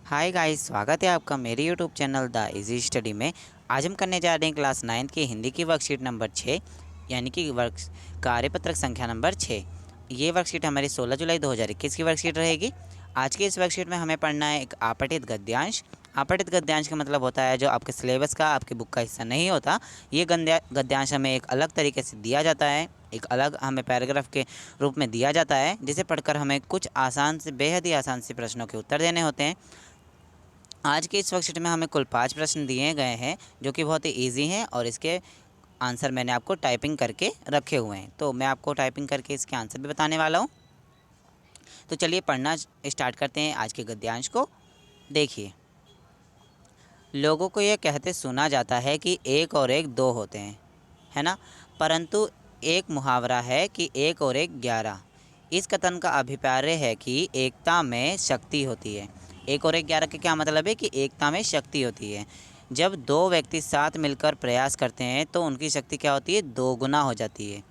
Hi guys, स्वागत है आपका मेरे YouTube channel the easy study में। आज हम करने जा रहे हैं क्लास 9 की हिंदी की वर्कशीट नंबर 6, यानी कि कार्यपत्रक संख्या नंबर 6। ये वर्कशीट हमारी 16 जुलाई 2021 की वर्कशीट रहेगी। आज की इस वर्कशीट में हमें पढ़ना है एक आपठित गद्यांश। आपठित गद्यांश का मतलब होता है जो आपके सिलेबस का, आपके बुक का हिस्सा नहीं होता। ये गद्यांश हमें एक अलग तरीके से दिया जाता है, एक अलग हमें पैराग्राफ के रूप में दिया जाता है, जिसे पढ़कर हमें कुछ आसान से, बेहद ही आसान से प्रश्नों के उत्तर देने होते हैं। आज के इस वर्कशीट में हमें कुल 5 प्रश्न दिए गए हैं जो कि बहुत ही ईजी हैं, और इसके आंसर मैंने आपको टाइपिंग करके रखे हुए हैं, तो मैं आपको टाइपिंग करके इसके आंसर भी बताने वाला हूँ। तो चलिए पढ़ना स्टार्ट करते हैं आज के गद्यांश को। देखिए, लोगों को यह कहते सुना जाता है कि एक और एक दो होते हैं, है ना, परंतु एक मुहावरा है कि एक और एक 11। इस कथन का अभिप्राय है कि एकता में शक्ति होती है। एक और एक 11 का क्या मतलब है कि एकता में शक्ति होती है। जब दो व्यक्ति साथ मिलकर प्रयास करते हैं तो उनकी शक्ति क्या होती है, दोगुना हो जाती है।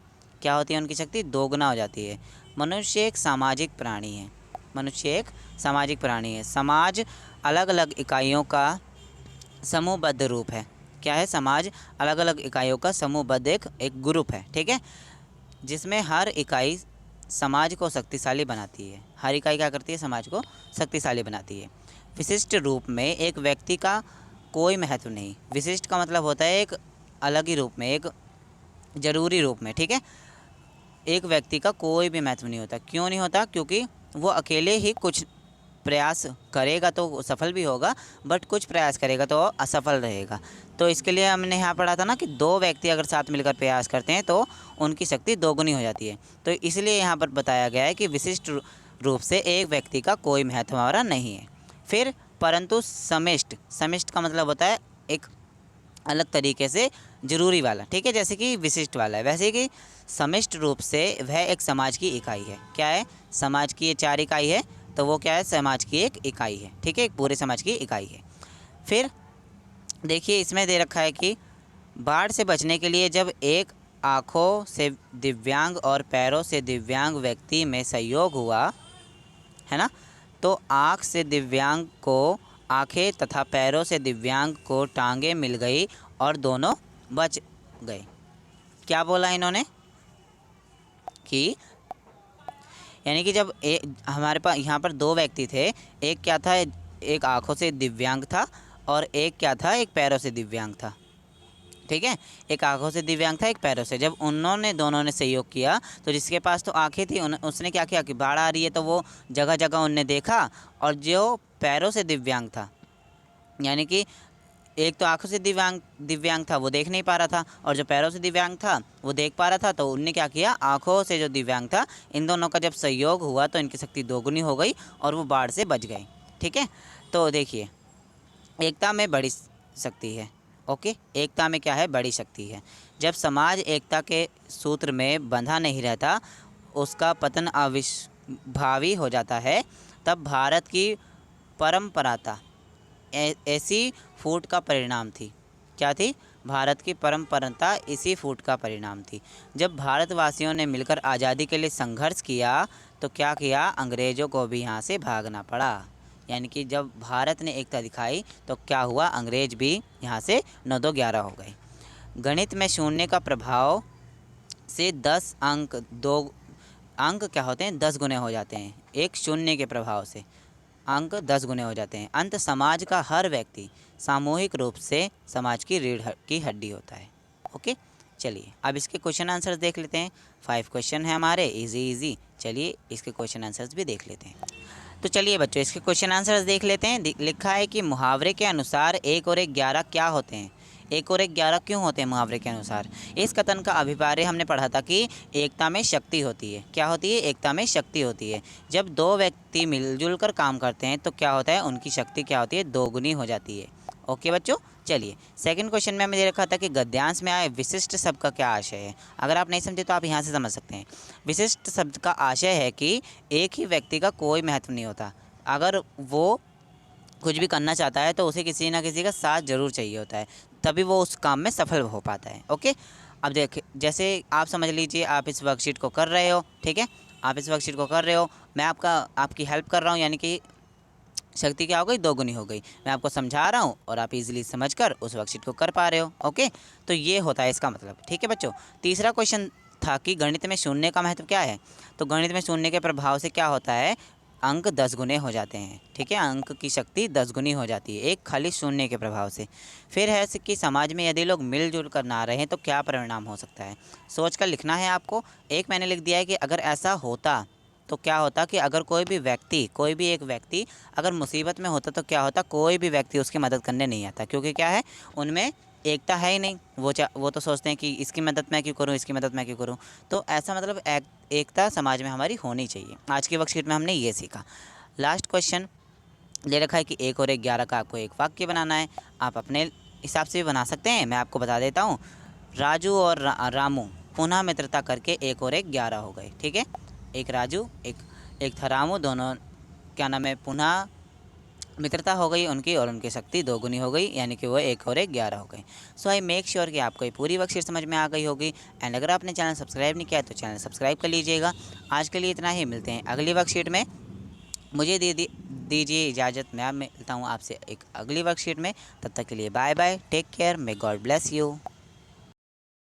क्या होती है, उनकी शक्ति दोगुना हो जाती है। मनुष्य एक सामाजिक प्राणी है। मनुष्य एक सामाजिक प्राणी है। समाज अलग अलग इकाइयों का समूहबद्ध रूप है। क्या है, समाज अलग अलग इकाइयों का समूहबद्ध एक ग्रुप है, ठीक है, जिसमें हर इकाई समाज को शक्तिशाली बनाती है। हर इकाई क्या करती है, समाज को शक्तिशाली बनाती है। विशिष्ट रूप में एक व्यक्ति का कोई महत्व नहीं। विशिष्ट का मतलब होता है एक अलग ही रूप में, एक जरूरी रूप में, ठीक है। एक व्यक्ति का कोई भी महत्व नहीं होता। क्यों नहीं होता? क्योंकि वो अकेले ही कुछ प्रयास करेगा तो सफल भी होगा, बट कुछ प्रयास करेगा तो असफल रहेगा। तो इसके लिए हमने यहाँ पढ़ा था ना कि दो व्यक्ति अगर साथ मिलकर प्रयास करते हैं तो उनकी शक्ति दोगुनी हो जाती है। तो इसलिए यहाँ पर बताया गया है कि विशिष्ट रूप से एक व्यक्ति का कोई महत्व हमारा नहीं है। फिर परंतु समिष्ट, समिष्ट का मतलब होता है एक अलग तरीके से जरूरी वाला, ठीक है, जैसे कि विशिष्ट वाला है, वैसे कि समिष्ट रूप से वह एक समाज की इकाई है। क्या है, समाज की ये 4 इकाई है, तो वो क्या है, समाज की एक इकाई है, ठीक है, एक पूरे समाज की इकाई है। फिर देखिए, इसमें दे रखा है कि बाढ़ से बचने के लिए जब एक आँखों से दिव्यांग और पैरों से दिव्यांग व्यक्ति में सहयोग हुआ, है ना, तो आँख से दिव्यांग को आँखें तथा पैरों से दिव्यांग को टांगें मिल गई और दोनों बच गए। क्या बोला इन्होंने कि यानी कि जब हमारे पास यहाँ पर दो व्यक्ति थे, एक क्या था, एक आँखों से दिव्यांग था और एक क्या था, एक पैरों से दिव्यांग था, ठीक है। एक आँखों से दिव्यांग था, एक पैरों से। जब उन्होंने दोनों ने सहयोग किया तो जिसके पास तो आँखें थी उसने क्या किया कि बाढ़ आ रही है तो वो जगह जगह उनने देखा, और जो पैरों से दिव्यांग था, यानी कि एक तो आँखों से दिव्यांग दिव्यांग था वो देख नहीं पा रहा था, और जो पैरों से दिव्यांग था वो देख पा रहा था, तो उनने क्या किया, आँखों से जो दिव्यांग था, इन दोनों का जब सहयोग हुआ तो इनकी शक्ति दोगुनी हो गई और वो बाढ़ से बच गए, ठीक है। तो देखिए, एकता में बड़ी शक्ति है। ओके, एकता में क्या है, बड़ी शक्ति है। जब समाज एकता के सूत्र में बंधा नहीं रहता, उसका पतन अविभावी हो जाता है। तब भारत की परंपराता ऐसी फूट का परिणाम थी। क्या थी? भारत की परंपराता इसी फूट का परिणाम थी। जब भारतवासियों ने मिलकर आज़ादी के लिए संघर्ष किया तो क्या किया, अंग्रेज़ों को भी यहाँ से भागना पड़ा। यानी कि जब भारत ने एकता दिखाई तो क्या हुआ, अंग्रेज भी यहाँ से 9-2-11 हो गए। गणित में शून्य का प्रभाव से 10 अंक, 2 अंक क्या होते हैं, 10 गुने हो जाते हैं। एक शून्य के प्रभाव से अंक 10 गुने हो जाते हैं। अंत समाज का हर व्यक्ति सामूहिक रूप से समाज की रीढ़ की हड्डी होता है। ओके, चलिए अब इसके क्वेश्चन आंसर्स देख लेते हैं। 5 क्वेश्चन है हमारे, इजी। चलिए इसके क्वेश्चन आंसर्स भी देख लेते हैं। तो चलिए बच्चों, इसके क्वेश्चन आंसर्स देख लेते हैं। लिखा है कि मुहावरे के अनुसार एक और एक 11 क्या होते हैं। एक और एक 11 क्यों होते हैं मुहावरे के अनुसार? इस कथन का अभिप्राय हमने पढ़ा था कि एकता में शक्ति होती है। क्या होती है? एकता में शक्ति होती है। जब दो व्यक्ति मिलजुल कर काम करते हैं तो क्या होता है, उनकी शक्ति क्या होती है, दोगुनी हो जाती है। ओके बच्चों, चलिए सेकंड क्वेश्चन में हमें दे रखा था कि गद्यांश में आए विशिष्ट शब्द का क्या आशय है। अगर आप नहीं समझे तो आप यहाँ से समझ सकते हैं। विशिष्ट शब्द का आशय है कि एक ही व्यक्ति का कोई महत्व नहीं होता। अगर वो कुछ भी करना चाहता है तो उसे किसी ना किसी का साथ ज़रूर चाहिए होता है, तभी वो उस काम में सफल हो पाता है। ओके, अब देखिए, जैसे आप समझ लीजिए आप इस वर्कशीट को कर रहे हो, ठीक है, आप इस वर्कशीट को कर रहे हो, मैं आपकी हेल्प कर रहा हूँ, यानी कि शक्ति क्या हो गई, दोगुनी हो गई। मैं आपको समझा रहा हूँ और आप इजीली समझकर उस वर्कशीट को कर पा रहे हो। ओके, तो ये होता है इसका मतलब। ठीक है बच्चों, तीसरा क्वेश्चन था कि गणित में शून्य का महत्व क्या है। तो गणित में शून्य के प्रभाव से क्या होता है, अंक 10 गुने हो जाते हैं। ठीक है, अंक की शक्ति 10 गुनी हो जाती है एक खाली शून्य के प्रभाव से। फिर है कि समाज में यदि लोग मिलजुल कर ना रहें तो क्या परिणाम हो सकता है। सोच कर लिखना है आपको। एक मैंने लिख दिया है कि अगर ऐसा होता तो क्या होता कि अगर कोई भी एक व्यक्ति अगर मुसीबत में होता तो क्या होता, कोई भी व्यक्ति उसकी मदद करने नहीं आता, क्योंकि क्या है, उनमें एकता है ही नहीं। वो तो सोचते हैं कि इसकी मदद मैं क्यों करूं, इसकी मदद मैं क्यों करूं। तो ऐसा मतलब एकता समाज में हमारी होनी चाहिए। आज की वर्कशीट में हमने ये सीखा। लास्ट क्वेश्चन ले रखा है कि 1 और 1 11 का आपको एक वाक्य बनाना है। आप अपने हिसाब से भी बना सकते हैं, मैं आपको बता देता हूँ। राजू और रामू पुनः मित्रता करके 1 और 1 11 हो गए। ठीक है, एक राजू एक था रामू, दोनों क्या नाम है, पुनः मित्रता हो गई उनकी और उनकी शक्ति 2 गुनी हो गई, यानी कि वो 1 और 1 11 हो गई। सो आई मेक श्योर कि आपको ये पूरी वर्कशीट समझ में आ गई होगी। एंड अगर आपने चैनल सब्सक्राइब नहीं किया तो चैनल सब्सक्राइब कर लीजिएगा। आज के लिए इतना ही, मिलते हैं अगली वर्कशीट में। मुझे दीजिए इजाज़त, मैं मिलता हूँ आपसे एक अगली वर्कशीट में। तब तक के लिए bye bye, take care, may God bless you.